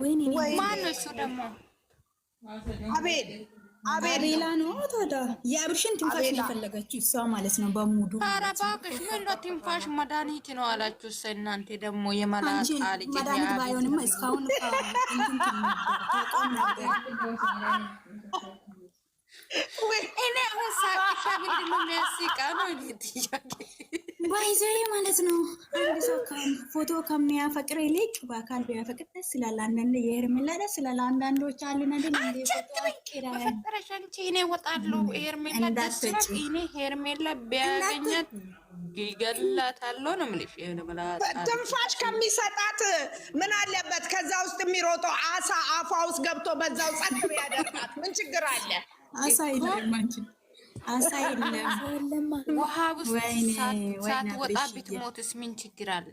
ወይኔ ማን ነው እሱ ደግሞ? አቤል አቤላ ነው ታዲያ። የአብርሽን ትንፋሽ ነው የፈለገችው እሷ ማለት ነው በሙዱ። ኧረ እባክሽ ምን ነው ትንፋሽ መድኃኒት ነው አላችሁ። እናንተ ደግሞ የመላጣ ልጅ መድኃኒት ባይሆንማ እስካሁን እኔ አሁን ሳቅሻ ምንድን ነው የሚያስቃ ነው ጥያቄ ባይዘይ ማለት ነው። አንድ ሰው ፎቶ ከሚያፈቅር ይልቅ በአካል ቢያፈቅር ደስ ይላል። አንዳንድ የሄርሜላ ደስ ይላል። አንዳንዶች አሉ ነድን እንደ ፎቶ ፈጠረሽ አንቺ እኔ እወጣለሁ። ሄርሜላ ደስ ይላል። እኔ ሄርሜላ ቢያገኛት ይገላታለሁ ነው የምልሽ። ትንፋሽ ከሚሰጣት ምን አለበት ከዛ ውስጥ የሚሮጠው አሳ አፏ ውስጥ ገብቶ በዛው ጸጥ ቢያደርጋት ምን ችግር አለ? አሳ የለም አንቺ አሳ የለም። ውሃ ውስጥ ሳትወጣ ብትሞትስ ምን ችግር አለ?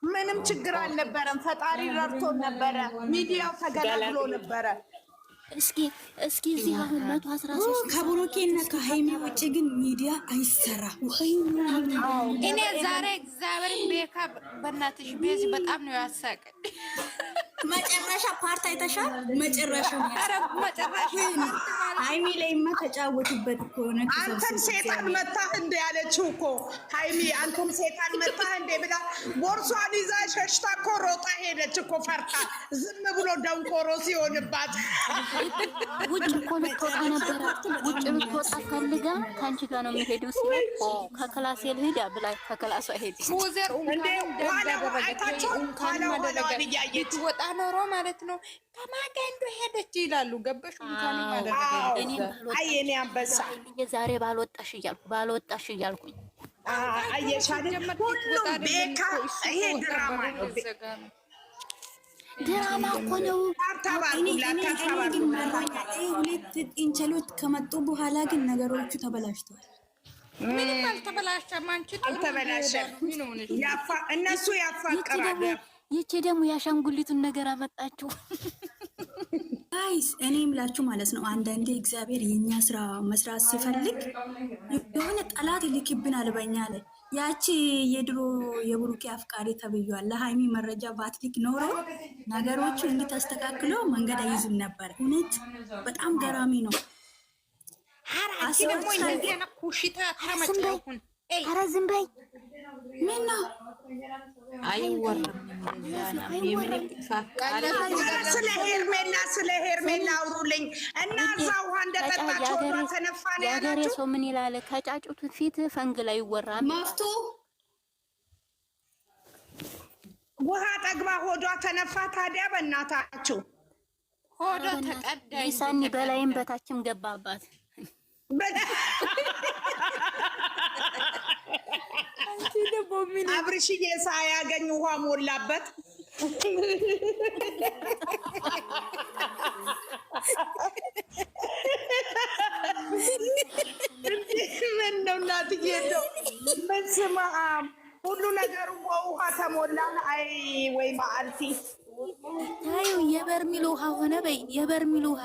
ምንም ችግር አልነበረም። ፈጣሪ ረድቶን ነበረ። ሚዲያው ተገላግሎ ነበረ። እስኪ እዚህ አሁን 113 ከብሩኬና ከሃይሚ ውጭ ግን ሚዲያ አይሰራ። እኔ ዛሬ እግዚአብሔርን ቤካ በእናትሽ ቤዚ በጣም ነው ያሳቀኝ። መጨረሻ ፓርት አይተሻል? መጨረሻ ሃይሚ ላይማ ተጫወቱበት እኮ ነው። አንተን ሴጣን መታህ እንደ ያለችው እኮ ሃይሚ አንተን ሴጣን መታህ እንደ ብላ ቦርሷን ይዛ ሸሽታ እኮ ሮጣ ሄደች እኮ ፈርታ። ዝም ብሎ ደንቆሮ ሲሆንባት ውጭ እኮ ልትወጣ ነበረ። ውጭ ልትወጣ ፈልጋ ከአንቺ ጋር ነው የሚሄደው ሲል ከክላስ ልሂድ ብላ ከክላሷ ሄደች። ሙዘር ኋላዋን እያየች ወጣ ኖሮ ማለት ነው። ከማገንዶ ሄደች ይላሉ። ገበሽ እኔ አንበሳ ዛሬ ባልወጣሽ እያልኩኝ አየሻለ ሁሉም ቤካ ይሄ ድራማ ነው። ድራማ እኮ ነው። ሁለት እንቸሎት ከመጡ በኋላ ግን ነገሮቹ ተበላሽተዋል። ምንም አልተበላሸም። አንቺ አልተበላሸም። እነሱ ያፋቅራሉ። ይቺ ደግሞ ያሻንጉሊቱን ነገር አመጣችሁ። ጋይስ እኔ ምላችሁ ማለት ነው። አንዳንዴ እግዚአብሔር የኛ ስራ መስራት ሲፈልግ የሆነ ጠላት ይልክብናል በኛ ላይ። ያቺ የድሮ የብሩኬ አፍቃሪ ተብያለሁ ለሃይሚ መረጃ ባትልክ ኖሮ ነገሮቹ እንድታስተካክሎ መንገድ አይዙም ነበር። እውነት በጣም ገራሚ ነው። ኧረ ዝም በይ። ምን ነው ስለ ሄርሜላ አውሩልኝ እና እዛ ውሃ እንደጠጣችሁ ተነፋ ነው ያላችሁ። የሀገሬ ሰው ምን ይላል? ከጫጩቱ ፊት ፈንግ ላይ ይወራል። መፍቱ ውሃ ጠግባ ሆዷ ተነፋ። ታዲያ በእናታችሁ ሆዷ ተቀዳ። ይሳኒ በላይም በታችም ገባባት። አብርሽዬ ሳያገኝ ውሃ ሞላበት። ምን ነው እናትዬ ነው በስመ አብ ሁሉ ነገሩ በውሃ ተሞላ። አይ ወይ ማአልቲ ታዩ የበርሚል ውሃ ሆነ በይ የበርሚል ውሃ።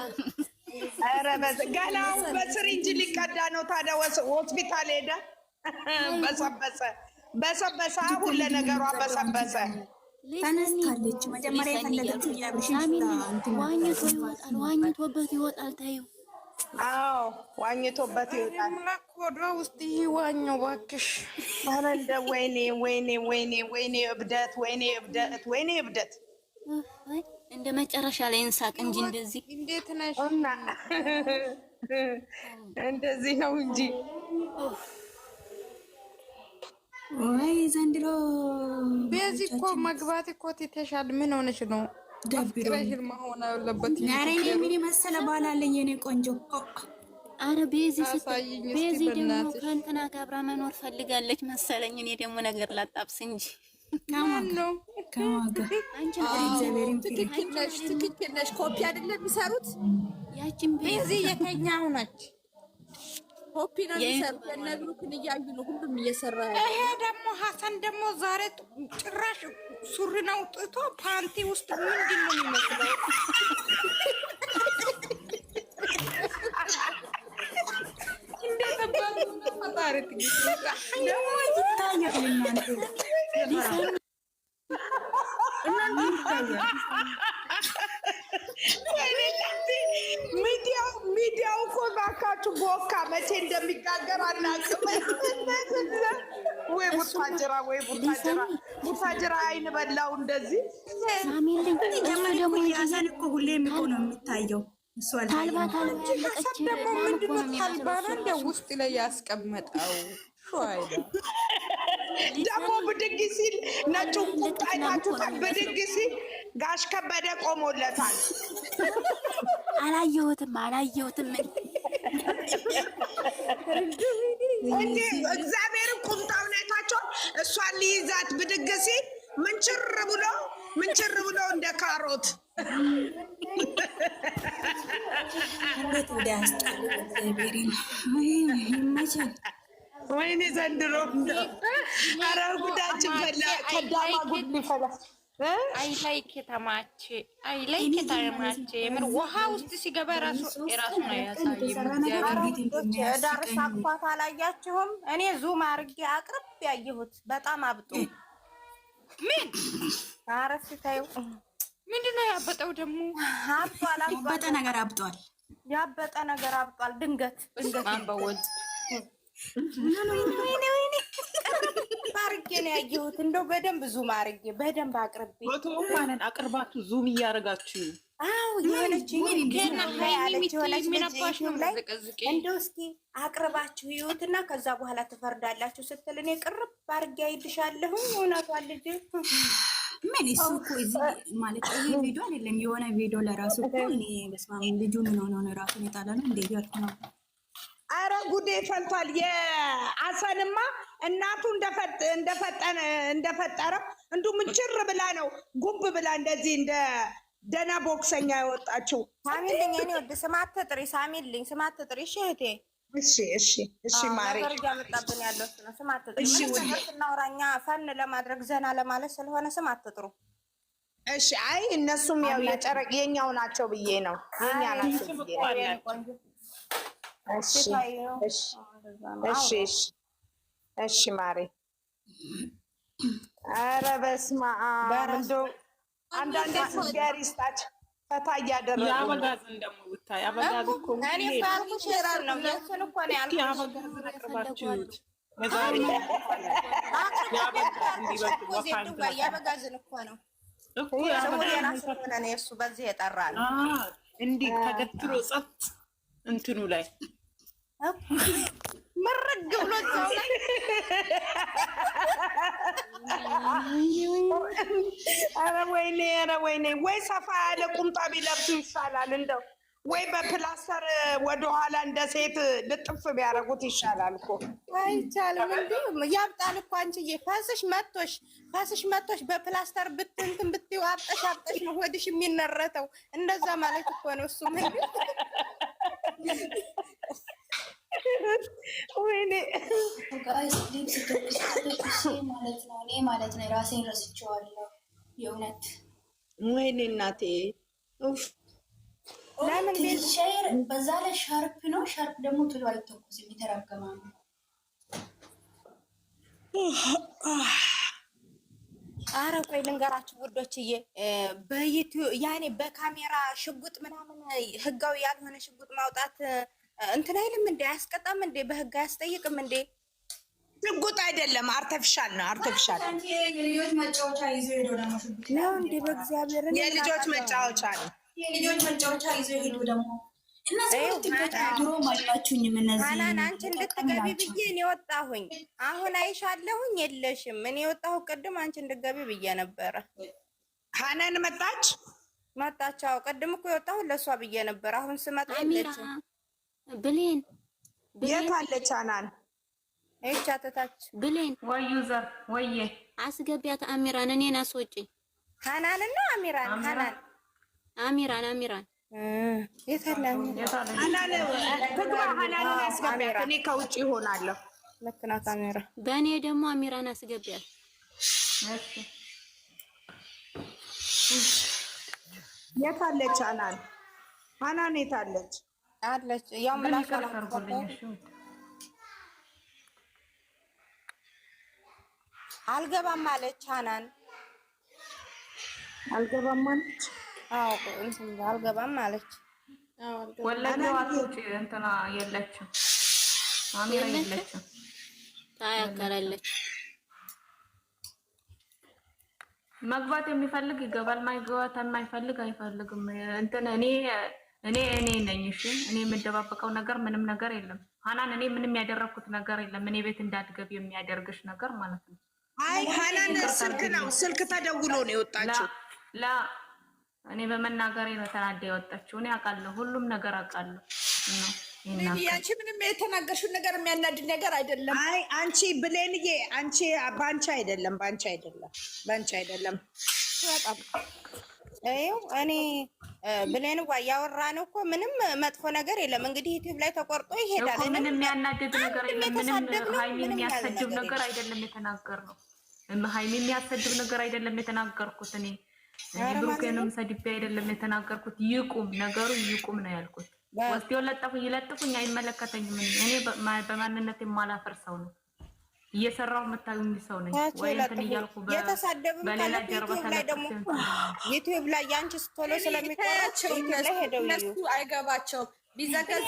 ኧረ ገናው በስሪንጅ ሊቀዳ ነው። ታዲያ ሆስፒታል ሄደ። በሰበሰ ሁሉ ነገሯ በሰበሰ። ተነስታለች። መጀመሪያ የፈለገችው የአብርሽን ዋኝቶበት ይወጣል። ታዩ አዎ ዋኝቶበት ይወጣል። ኮዷ ውስጥ ይዋኘው እባክሽ። ኧረ እንደው ወይኔ እብደት እንደ መጨረሻ ላይ እንሳቅ እንጂ እንደዚህ እንዴት ነሽ? እንደዚህ ነው እንጂ ወይ ዘንድሮ በዚህ እኮ መግባት እኮ ትተሻል። ምን ሆነሽ ነው? ደብረሽል መሆን አለበት። ዛሬ ምን መሰለ ባላለኝ የኔ ቆንጆ። አረ ቤዚ ደግሞ ከእንትና ጋር አብራ መኖር ፈልጋለች መሰለኝ። እኔ ደግሞ ነገር ላጣብስ እንጂ ነው ከማጋ አንቺ እግዚአብሔርን ትክክል ነሽ። ኮፒ አይደለም የሚሰሩት። ያቺን ቤዚ የከኛው ነች። ኮፒ ነው የሚሰሩት። የነብሩክን እያዩ ነው ሁሉም እየሰራ ያለው። ይሄ ደግሞ ሀሰን ደግሞ ዛሬ ጭራሽ ሱሪን አውጥቶ ፓንቲ ውስጥ ምንድን ነው የሚመስለው? እንዴት ባሉ ፈጣሪ ቦካ መቼ እንደሚጋገር አናውቅም። ወይ ቡታጅራ ወይ ቡታጅራ ቡታጅራ አይን በላው እንደዚህ ሳሚልኝ ጀመር እኮ ያዘን እኮ ሁሌም እኮ ነው የሚታየው። እሱ ታልባ ሀሳብ ደግሞ ምንድነው ታልባና እንደ ውስጥ ላይ ያስቀመጠው ሹአይዳ ደግሞ ብድግ ሲል ነጩን ቁምጣ አይታችሁታል? ብድግ ሲል ጋሽ ከበደ ቆሞለታል። አላየሁትም እንዴ እግዚአብሔርን ቁምጣውን አይታችኋል? እሷን ሊይዛት ብድግ ሲል ምንችር ብሎ እንደ ካሮት እንዴት ወደ ያስጣሉ እግዚአብሔርን ይመቻል። ወይኔ ዘንድሮ ኧረ ጉዳችን ፈላ። ከዳማ ጉድ ሊፈላ አይ ላይ ከተማች የምር ውሃ ውስጥ ሲገባ ራሱ ነው ያሳየው። ዳርሳ አኳት አላያችሁም? እኔ ዙም አድርጌ አቅርብ ያየሁት በጣም አብጦ ምን አረፍ ታዩ። ምንድነው ያበጠው ደግሞ? ያበጠ ነገር አብጧል። ያበጠ ነገር አብጧል። ድንገት ማንበወድ ወይኔ አርጌ ነው ያየሁት። እንደው በደንብ ዙም አርጌ በደንብ አቅርቤ ፎቶውን ማለት አቅርባችሁ ዙም እያደረጋችሁ ነው። አዎ የሆነች እንደው እስኪ አቅርባችሁ ይዩትና ከዛ በኋላ ትፈርዳላችሁ ስትል እኔ ቅርብ አርጌ አይልሻለሁ። እውነቷን ልጅ ምን እሱ እኮ እዚህ ማለት ይሄ ቪዲዮ አይደለም፣ የሆነ ቪዲዮ ለራሱ እኮ እኔ በስመ አብ ልጁ ምን ሆኖ ነው ራሱን የጣለ ነው እንዴ ያልኩ ነው። አረ ጉዴ ፈልቷል። የአሰንማ እናቱ እንደፈጠረው እንዱ ምንችር ብላ ነው ጉብ ብላ እንደዚህ እንደ ደና ቦክሰኛ የወጣችው። ሳሚልኝ እኔ ወድ ስማት ጥሪ ሳሚልኝ ስማት ጥሪ እሺ እህቴ እሺ ማሪ ነገር ያመጣብን ያለው ነው። ስማት ጥሪ እሺ እናውራኛ ፈን ለማድረግ ዘና ለማለት ስለሆነ ስማት ጥሩ እሺ። አይ እነሱም ያው የጨረቅ የኛው ናቸው ብዬ ነው የኛ ናቸው ብዬ ነው። እሺ ማሪ። ኧረ በስመ አብ እንደው አንዳንዴ ፉጋሪ ስታች ፈታ እያደረጉ ያበጋዝን ደግሞ ብታይ አበጋዝ እኮ እኔ ባልኩሽ ራር ነው የእሱን እኮ ነው ያልኩሽ። ያበጋዝን አቅርባችሁት መዛሪ ያበጋዝን እኮ ነው እኮ ያበጋዝን እሱ በዚህ የጠራ ነው እንዲህ ተገትሮ ጸጥ እንትኑ ላይ መረግ ብሎ እዛው ላይ ኧረ ወይኔ ወይ ሰፋ ያለ ቁምጣ ቢለብሱ ይሻላል። እንደው ወይ በፕላስተር ወደኋላ እንደ ሴት ልጥፍ ቢያደርጉት ይሻላል እኮ። አይቻልም እንዴ ያብጣል እኮ አንቺዬ። ፋስሽ መቶሽ በፕላስተር ብትንትን ብትይው አብጠሽ ነው ሆድሽ የሚነረተው። እንደዛ ማለት እኮ ነው እሱ ምን ወይኔ ማለት ነው ራሴን ረስቼዋለሁ የእውነት። ወይኔ እናቴ ለምን ሼር በዛ ላይ ሻርፕ ነው። ሻርፕ ደግሞ ቶሎ አይተኩስም፣ የተረገመ ነው። ኧረ ቆይ ልንገራችሁ ውዶችዬ፣ በዩቲዩብ ያኔ በካሜራ ሽጉጥ ምናምን ህጋዊ ያልሆነ ሽጉጥ ማውጣት እንትን አይልም እንዴ? አያስቀጣም እንዴ? በህግ አያስጠይቅም እንዴ? ሽጉጥ አይደለም፣ አርቲፊሻል ነው። አርቲፊሻል የልጆች መጫወቻ ይዞ ሄዶ ደግሞ ነው እንዴ? በእግዚአብሔር የልጆች መጫወቻ ነው። የልጆች መጫወቻ ይዞ ሄዶ ደግሞ ድሮ ማላችሁኝም እነዚህ ሀናን አንቺ እንድትገቢ ብዬ እኔ ወጣሁኝ። አሁን አይሻለሁኝ የለሽም። እኔ ወጣሁ ቅድም አንቺ እንድትገቢ ብዬ ነበረ። ሀናን መጣች። አዎ ቅድም እኮ የወጣሁ ለእሷ ብዬ ነበር። አሁን ስመጣ የለችም። ብሌን የት አለች ሀናን? ይቻ ተታች ብሌን ወዩዘር ወዬ አስገቢያት። አሚራን እኔን አስወጪ። ሀናን እና አሚራን አሚራን የት አለ ሀናን? ትግባ ሀናንን አስገቢያት። እኔ ከውጭ ይሆናለሁ። ልክ ናት አሚራ። በእኔ ደግሞ አሚራን አስገቢያት። የት አለች ሀናን? ሀናን የት አለች? አለች ያው ምላሽ አልገባም አለች ሀናን። አልገባም አለች። አዎ አልገባም አለች። ወለደው አትውጪ እንትና የለችም አሚራ የለችም። ታያከራለች መግባት የሚፈልግ ይገባል፣ ማይገባት የማይፈልግ አይፈልግም። እንትን እኔ ነኝ። እሺ እኔ የምደባበቀው ነገር ምንም ነገር የለም። ሀናን እኔ ምንም ያደረኩት ነገር የለም። እኔ ቤት እንዳትገቢ የሚያደርግሽ ነገር ማለት ነው። አይ ሀናን ስልክ ተደውሎ ነው የወጣችው። ላ እኔ በመናገሬ ነው ተናዳ የወጣችው። እኔ አውቃለሁ፣ ሁሉም ነገር አውቃለሁ። አንቺ ምንም የተናገርሽው ነገር የሚያናድድ ነገር አይደለም። አይ አንቺ ብሌንዬ፣ አንቺ ባንቺ አይደለም። ይኸው እኔ ብሌን ያወራ ነው እኮ ምንም መጥፎ ነገር የለም። እንግዲህ ዩቲዩብ ላይ ተቆርጦ ይሄዳል። ምንም የሚያናድድ ነገር የለም። ምንም ሃይሚ የሚያሰድብ ነገር አይደለም የተናገርነው። ሃይሚ የሚያሰድብ ነገር አይደለም የተናገርኩት። እኔ ብሩኬንም ሰድቤ አይደለም የተናገርኩት። ይቁም ነገሩ ይቁም ነው ያልኩት። ወስደው ይለጥፉኝ አይመለከተኝም። እኔ በማንነት የማላፈር ሰው ነው። እየሰራሁ የምታዩኝ ሰው ነኝ። ወይ እንትን እያልኩ በሌላ ጀርባ ተለጥፌ ዩቲዩብ ላይ ያንቺ ቶሎ ስለሚቆራጭ ላይ ሄደው እነሱ አይገባቸውም። ቢዘጋጅ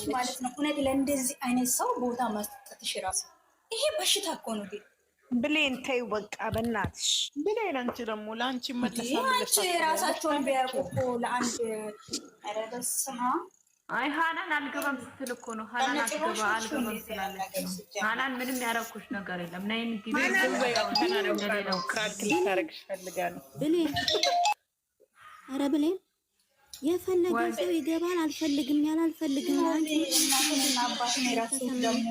ማለት ነው። እውነት ለእንደዚህ አይነት ሰው ቦታ መስጠትሽ ራሱ ይሄ በሽታ እኮ ነው። ብሌን ተይው በቃ በእናትሽ ብሌን። አንቺ ደግሞ ለአንቺ መለሳለሽ። ራሳቸውን ቢያውቁ እኮ ለአንድ ረበስማ አይ ሀናን አልገባም ስትል እኮ ነው። ሀናን አልገባም ስላለች ሀናን ምንም ያረኩሽ ነገር የለም። ነይን ግቢ እንደሌለው ታረግሽ ፈልጋለሁ። ብሌን ኧረ ብሌን የፈለገ ሰው ይገባል። አልፈልግም ያላልፈልግም አንቺ አባት ነው ራሱ ደግሞ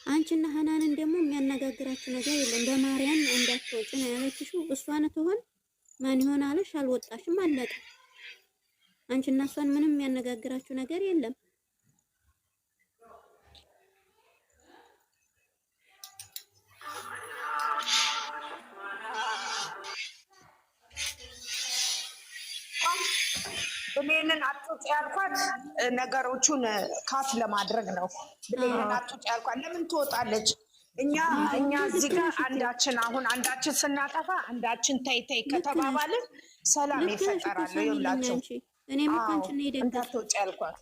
አንቺና ሀናንን ደግሞ የሚያነጋግራችሁ ነገር የለም። በማርያም እንዳትወጪ ነው ያለችሽው። እሷን ትሆን ማን ይሆን አለሽ? አልወጣሽም፣ አለቀ። አንቺና እሷን ምንም የሚያነጋግራችሁ ነገር የለም። ብሌንን አትውጪ ያልኳት ነገሮቹን ካፍ ለማድረግ ነው። ብሌንን አትውጪ ያልኳት ለምን ትወጣለች? እኛ እዚህ ጋር አንዳችን ስናጠፋ አንዳችን ተይ ከተባባልን ሰላም ይፈጠራል። ይኸውላችሁ እኔም እኮ አንቺን እንዳትወጪ ያልኳት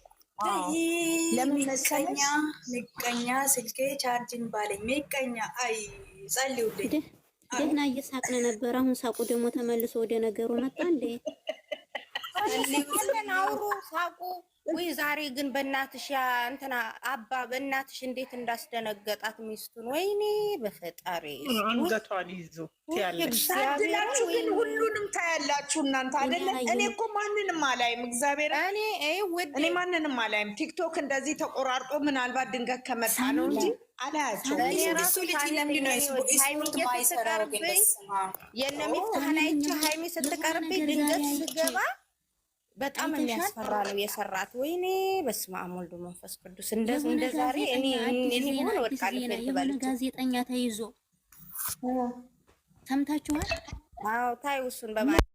ለምን መሰለኝ? ምቀኛ ስልኬ ቻርጅን ባለኝ ምቀኛ። አይ ጸልዩልኝ። ደህና እየሳቅን ነበር። አሁን ሳቁ ደግሞ ተመልሶ ወደ ነገሩ መጣ እንዴ? አውሩ ሳቁ። ወይ ዛሬ ግን በእናትሽ እንትና አባ በእናትሽ እንዴት እንዳስደነገጣት ሚስቱን። ወይኔ በፈጣሪ አንገቷን ይዞ ያላችሁ ግን ሁሉንም ታያላችሁ እናንተ አይደለ? እኔ እኮ ማንንም አላይም። እግዚአብሔር እኔ ማንንም አላይም። ቲክቶክ እንደዚህ ተቆራርጦ ምናልባት ድንገት ከመጣ ነው እንጂ አላያቸው። ሃይሚ ስትቀርብኝ ድንገት ስገባ በጣም የሚያስፈራ ነው የሰራት። ወይኔ በስመ አብ ወልድ መንፈስ ቅዱስ። እንደ ዛሬ እኔ ሆነ ወድቃለሁ። ጋዜጠኛ ተይዞ ሰምታችኋል? አዎ ታዩ እሱን በማለት